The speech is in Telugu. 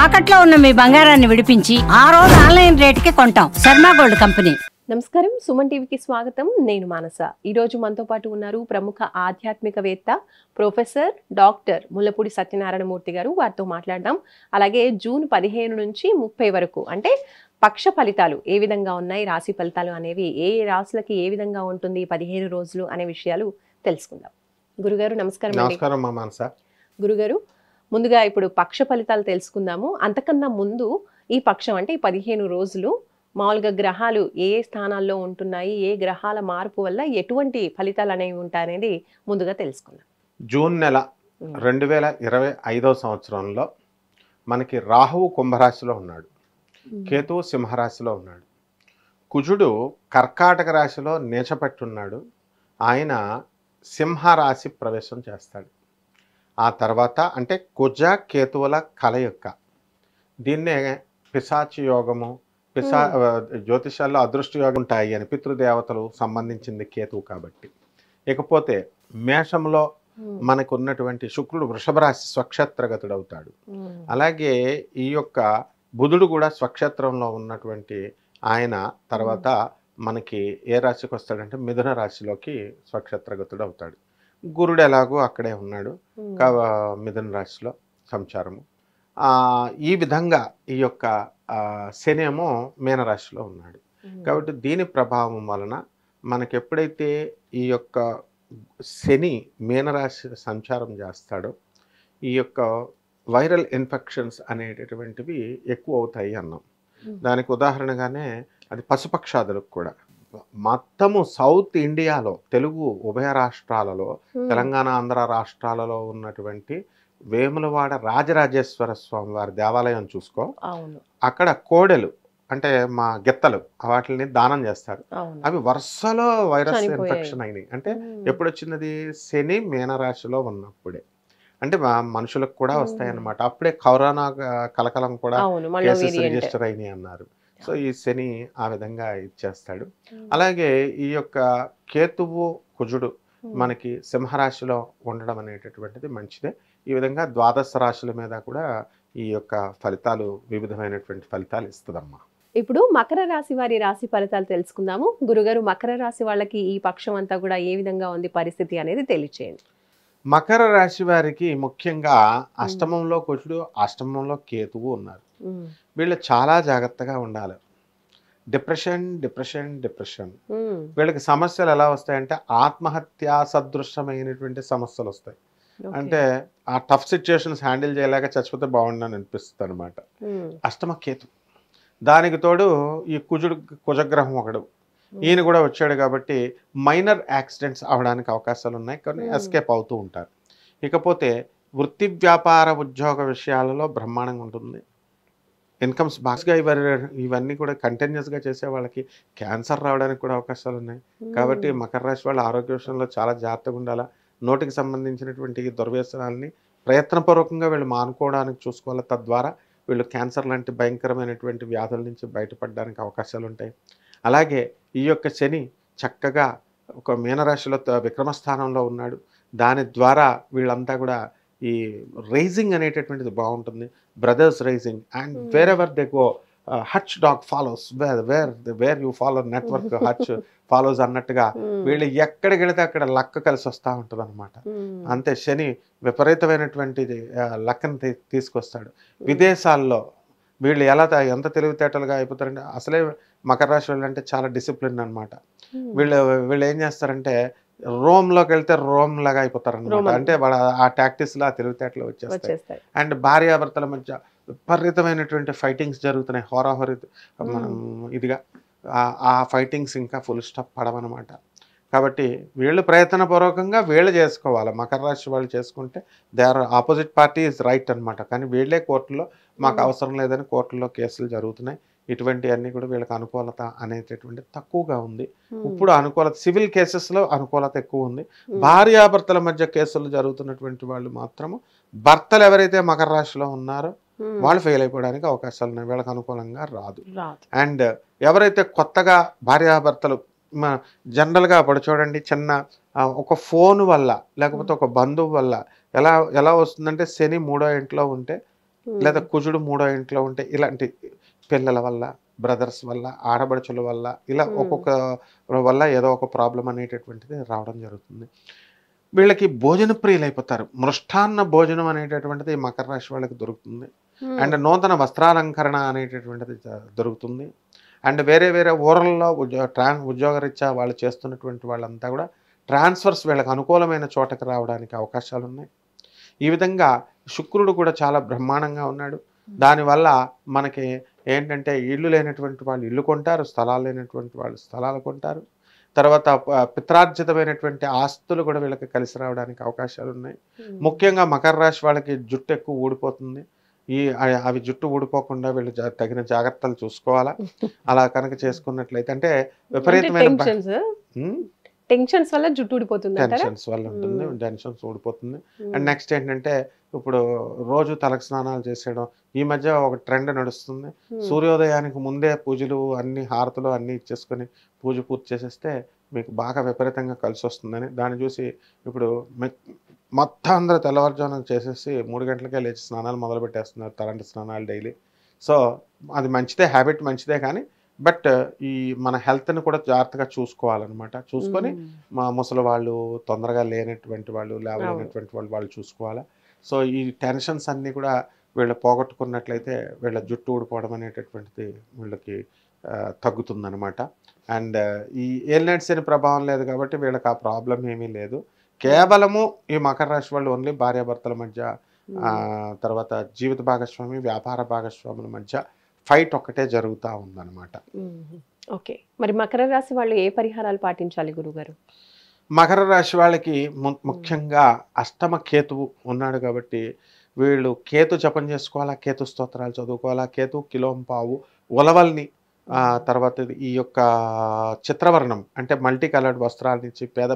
తాకట్లో ఉన్న మీ బంగారాన్ని విడిపించి ఆ రోజు ఆన్లైన్ రేటుకి కొంటాం. Sharma gold company. నమస్కారం, సుమన్ టీవీకి స్వాగతం. నేను మానస. ఈరోజు మనతో పాటు ఉన్నారు ప్రముఖ ఆధ్యాత్మికవేత్త ప్రొఫెసర్ డాక్టర్ ముల్లపూడి సత్యనారాయణమూర్తి గారు. వారితో మాట్లాడదాం. అలాగే జూన్ 15 నుంచి 30 వరకు అంటే పక్ష ఫలితాలు ఏ విధంగా ఉన్నాయి, రాశి ఫలితాలు అనేవి ఏ రాశులకి ఏ విధంగా ఉంటుంది 15 రోజులు అనే విషయాలు తెలుసుకుందాం. గురుగారు నమస్కారం. నమస్కారం మానస. గురుగారు, ముందుగా ఇప్పుడు పక్ష ఫలితాలు తెలుసుకుందాము. అంతకన్నా ముందు ఈ పక్షం అంటే ఈ 15 రోజులు మామూలుగా గ్రహాలు ఏ స్థానాల్లో ఉంటున్నాయి, ఏ గ్రహాల మార్పు వల్ల ఎటువంటి ఫలితాలు అనేవి ఉంటాయనేది ముందుగా తెలుసుకుందాం. జూన్ నెల 2025 సంవత్సరంలో మనకి రాహువు కుంభరాశిలో ఉన్నాడు, కేతువు సింహరాశిలో ఉన్నాడు, కుజుడు కర్కాటక రాశిలో నీచపట్టున్నాడు. ఆయన సింహరాశి ప్రవేశం చేస్తాడు. ఆ తర్వాత అంటే కుజ కేతువుల కలయిక, దీన్నే పిశాచి యోగము, జ్యోతిషాల్లో అదృష్ట యోగం ఉంటాయి అని పితృదేవతలు సంబంధించింది కేతువు కాబట్టి. ఇకపోతే మేషంలో మనకు ఉన్నటువంటి శుక్రుడు వృషభ రాశి స్వక్షేత్రగతుడు అవుతాడు. అలాగే ఈ యొక్క బుధుడు కూడా స్వక్షేత్రంలో ఉన్నటువంటి ఆయన తర్వాత మనకి ఏ రాశికి వస్తాడంటే మిథున రాశిలోకి స్వక్షేత్రగతుడు అవుతాడు. గురుడు ఎలాగో అక్కడే ఉన్నాడు, మిథున రాశిలో సంచారము. ఈ విధంగా ఈ యొక్క శని ఏమో మీనరాశిలో ఉన్నాడు. కాబట్టి దీని ప్రభావం వలన మనకి ఎప్పుడైతే ఈ యొక్క శని మీనరాశి సంచారం చేస్తాడో ఈ యొక్క వైరల్ ఇన్ఫెక్షన్స్ అనేటటువంటివి ఎక్కువ అవుతాయి అన్నాం. దానికి ఉదాహరణగానే అది పశుపక్షాదులకు కూడా. మొత్తము సౌత్ ఇండియాలో తెలుగు ఉభయ రాష్ట్రాలలో, తెలంగాణ ఆంధ్ర రాష్ట్రాలలో ఉన్నటువంటి వేములవాడ రాజరాజేశ్వర స్వామి వారి దేవాలయం చూసుకో, అక్కడ కోడెలు అంటే మా గిత్తలు వాటిని దానం చేస్తారు. అవి వరుసలో వైరస్ ఇన్ఫెక్షన్ అయినాయి. అంటే ఎప్పుడు వచ్చినది? శని మీనరాశిలో ఉన్నప్పుడే. అంటే మనుషులకు కూడా వస్తాయి అన్నమాట. అప్పుడే కరోనా కలకలం కూడా కేసెస్ రిజిస్టర్ అయినాయి అన్నారు. సో ఈ శని ఆ విధంగా ఇచ్చేస్తాడు. అలాగే ఈ యొక్క కేతువు కుజుడు మనకి సింహరాశిలో ఉండడం అనేటటువంటిది మంచిదే. ఈ విధంగా ద్వాదశ రాశుల మీద కూడా ఈ యొక్క ఫలితాలు వివిధమైనటువంటి ఫలితాలు ఇస్తుందమ్మా. ఇప్పుడు మకర రాశి వారి రాశి ఫలితాలు తెలుసుకుందాము. గురుగారు, మకర రాశి వాళ్ళకి ఈ పక్షం అంతా కూడా ఏ విధంగా ఉంది పరిస్థితి అనేది తెలియచేయండి. మకర రాశి వారికి ముఖ్యంగా అష్టమంలో కుజుడు, అష్టమంలో కేతువు ఉన్నారు. వీళ్ళు చాలా జాగ్రత్తగా ఉండాలి. Depression depression depression. వీళ్ళకి సమస్యలు ఎలా వస్తాయంటే ఆత్మహత్యా సదృశమైనటువంటి సమస్యలు వస్తాయి. అంటే ఆ టఫ్ సిచ్యుయేషన్స్ హ్యాండిల్ చేయలేక చచ్చిపోతే బాగుండని అనిపిస్తుంది అనమాట. అష్టమ కేతు, దానికి తోడు ఈ కుజగ్రహం ఒకడు, ఈయన కూడా వచ్చాడు కాబట్టి మైనర్ యాక్సిడెంట్స్ అవడానికి అవకాశాలు ఉన్నాయి, కానీ ఎస్కేప్ అవుతూ ఉంటారు. ఇకపోతే వృత్తి వ్యాపార ఉద్యోగ విషయాలలో బ్రహ్మాండంగా ఉంటుంది. ఇన్కమ్స్ బాగా ఇవన్నీ కూడా కంటిన్యూస్గా చేసే వాళ్ళకి క్యాన్సర్ రావడానికి కూడా అవకాశాలు ఉన్నాయి. కాబట్టి మకర రాశి వాళ్ళ ఆరోగ్య విషయంలో చాలా జాగ్రత్తగా ఉండాలా. నోటికి సంబంధించినటువంటి దుర్వ్యసనాలని ప్రయత్నపూర్వకంగా వీళ్ళు మానుకోవడానికి చూసుకోవాలి. తద్వారా వీళ్ళు క్యాన్సర్ లాంటి భయంకరమైనటువంటి వ్యాధుల నుంచి బయటపడడానికి అవకాశాలు ఉంటాయి. అలాగే ఈ యొక్క శని చక్కగా ఒక మీనరాశిలో విక్రమస్థానంలో ఉన్నాడు. దాని ద్వారా వీళ్ళంతా కూడా ఈ రైజింగ్ అనేటటువంటిది బాగుంటుంది. Brothers rising and wherever they go Hutch dog follows where you follow network Hutch follows అన్నట్టుగా వీళ్ళు ఎక్కడికి వెళితే అక్కడ లక్క కలిసి వస్తూ ఉంటుంది అనమాట. అంతే శని విపరీతమైనటువంటి లక్కని తీసుకొస్తాడు. విదేశాల్లో వీళ్ళు ఎంత తెలివితేటలుగా అయిపోతారంటే, అసలే మకర రాశి వాళ్ళు అంటే చాలా డిసిప్లిన్ అనమాట. వీళ్ళు ఏం చేస్తారంటే రోమ్లోకి వెళ్తే రోమ్ లాగా అయిపోతారు అనమాట. అంటే వాళ్ళ ఆ టాక్టిక్స్లో ఆ తెలివితేటలు వచ్చేస్తాయి. అండ్ భార్యాభర్తల మధ్య విపరీతమైనటువంటి ఫైటింగ్స్ జరుగుతున్నాయి, హోరాహోరీ మనం ఇదిగా. ఆ ఫైటింగ్స్ ఇంకా ఫుల్ స్టాప్ పడవన్నమాట. కాబట్టి వీళ్ళు ప్రయత్నపూర్వకంగా వీళ్ళు చేసుకోవాలి. మకర రాశి వాళ్ళు చేసుకుంటే they are opposite party is right అనమాట. కానీ వీళ్ళే కోర్టులో మాకు అవసరం లేదని కోర్టులో కేసులు జరుగుతున్నాయి. ఇటువంటివన్నీ కూడా వీళ్ళకి అనుకూలత అనేటటువంటి తక్కువగా ఉంది. ఇప్పుడు అనుకూలత సివిల్ కేసెస్లో అనుకూలత ఎక్కువ ఉంది. భార్యాభర్తల మధ్య కేసులు జరుగుతున్నటువంటి వాళ్ళు మాత్రము భర్తలు ఎవరైతే మకర రాశిలో ఉన్నారో వాళ్ళు ఫెయిల్ అయిపోవడానికి అవకాశాలు ఉన్నాయి. వీళ్ళకి అనుకూలంగా రాదు. అండ్ ఎవరైతే కొత్తగా భార్యాభర్తలు జనరల్గా అప్పుడు చూడండి, చిన్న ఒక ఫోన్ వల్ల లేకపోతే ఒక బంధువు వల్ల ఎలా వస్తుందంటే శని 3వ ఇంట్లో ఉంటే లేదా కుజుడు 3వ ఇంట్లో ఉంటే ఇలాంటి పిల్లల వల్ల, బ్రదర్స్ వల్ల, ఆడబడుచుల వల్ల ఇలా ఒక్కొక్క వల్ల ఏదో ఒక ప్రాబ్లం అనేటటువంటిది రావడం జరుగుతుంది. వీళ్ళకి భోజన ప్రియులైపోతారు. మృష్టాన్న భోజనం అనేటటువంటిది మకర రాశి వాళ్ళకి దొరుకుతుంది. అండ్ నూతన వస్త్రాలంకరణ అనేటటువంటిది దొరుకుతుంది. అండ్ వేరే వేరే ఊర్లలో ఉద్యోగరీత్యా వాళ్ళు చేస్తున్నటువంటి వాళ్ళంతా కూడా ట్రాన్స్ఫర్స్ వీళ్ళకి అనుకూలమైన చోటకి రావడానికి అవకాశాలు ఉన్నాయి. ఈ విధంగా శుక్రుడు కూడా చాలా బ్రహ్మాండంగా ఉన్నాడు. దానివల్ల మనకి ఏంటంటే ఇళ్ళు లేనటువంటి వాళ్ళు ఇల్లు కొంటారు, స్థలాలు లేనటువంటి వాళ్ళు స్థలాలు కొంటారు. తర్వాత పిత్రార్జితమైనటువంటి ఆస్తులు కూడా వీళ్ళకి కలిసి రావడానికి అవకాశాలు ఉన్నాయి. ముఖ్యంగా మకర రాశి వాళ్ళకి జుట్టు ఎక్కువ ఊడిపోతుంది. అవి జుట్టు ఊడిపోకుండా వీళ్ళు తగిన జాగ్రత్తలు చూసుకోవాలా. అలా కనుక చేసుకున్నట్లయితే అంటే విపరీతమైన టెన్షన్స్ వల్ల జుట్టు ఊడిపోతుంది, టెన్షన్స్ వల్ల ఉంటుంది, టెన్షన్స్ ఊడిపోతుంది. అండ్ నెక్స్ట్ ఏంటంటే ఇప్పుడు రోజు తలకు స్నానాలు చేసేయడం. ఈ మధ్య ఒక ట్రెండ్ నడుస్తుంది. సూర్యోదయానికి ముందే పూజలు అన్ని హారతులు అన్ని ఇచ్చేసుకొని పూజ పూర్తి చేసేస్తే మీకు బాగా విపరీతంగా కలిసి వస్తుందని దాన్ని చూసి ఇప్పుడు మొత్తం అందరూ తెల్లవారుజామున చేసేసి 3 గంటలకే లేచి స్నానాలు మొదలు పెట్టేస్తున్నారు, తలంటి స్నానాలు డైలీ. సో అది మంచిదే, హ్యాబిట్ మంచిదే. కానీ బట్ ఈ మన హెల్త్ని కూడా జాగ్రత్తగా చూసుకోవాలన్నమాట. చూసుకొని మా ముసలి వాళ్ళు, తొందరగా లేనటువంటి వాళ్ళు, లేవలేనటువంటి వాళ్ళు చూసుకోవాలా. సో ఈ టెన్షన్స్ అన్నీ కూడా వీళ్ళు పోగొట్టుకున్నట్లయితే వీళ్ళ జుట్టు ఊడిపోవడం అనేటటువంటిది వీళ్ళకి తగ్గుతుందనమాట. అండ్ ఈ ఏలినాటి శని ప్రభావం లేదు కాబట్టి వీళ్ళకి ఆ ప్రాబ్లం ఏమీ లేదు. కేవలము ఈ మకర రాశి వాళ్ళు ఓన్లీ భార్యాభర్తల మధ్య, తర్వాత జీవిత భాగస్వామి, వ్యాపార భాగస్వాముల మధ్య ఫైట్ ఒక్కటే జరుగుతూ ఉందన్నమాట. ఓకే, మరి మకర రాశి వాళ్ళు ఏ పరిహారాలు పాటించాలి గురుగారు? మకర రాశి వాళ్ళకి ముఖ్యంగా అష్టమ కేతువు ఉన్నాడు కాబట్టి వీళ్ళు కేతు జపం చేసుకోవాలా, కేతు స్తోత్రాలు చదువుకోవాలా. కేతు కిలోంపావు ఉలవల్ని, తర్వాత ఈ యొక్క చిత్రవర్ణం అంటే మల్టీ కలర్డ్ వస్త్రాల నుంచి పేద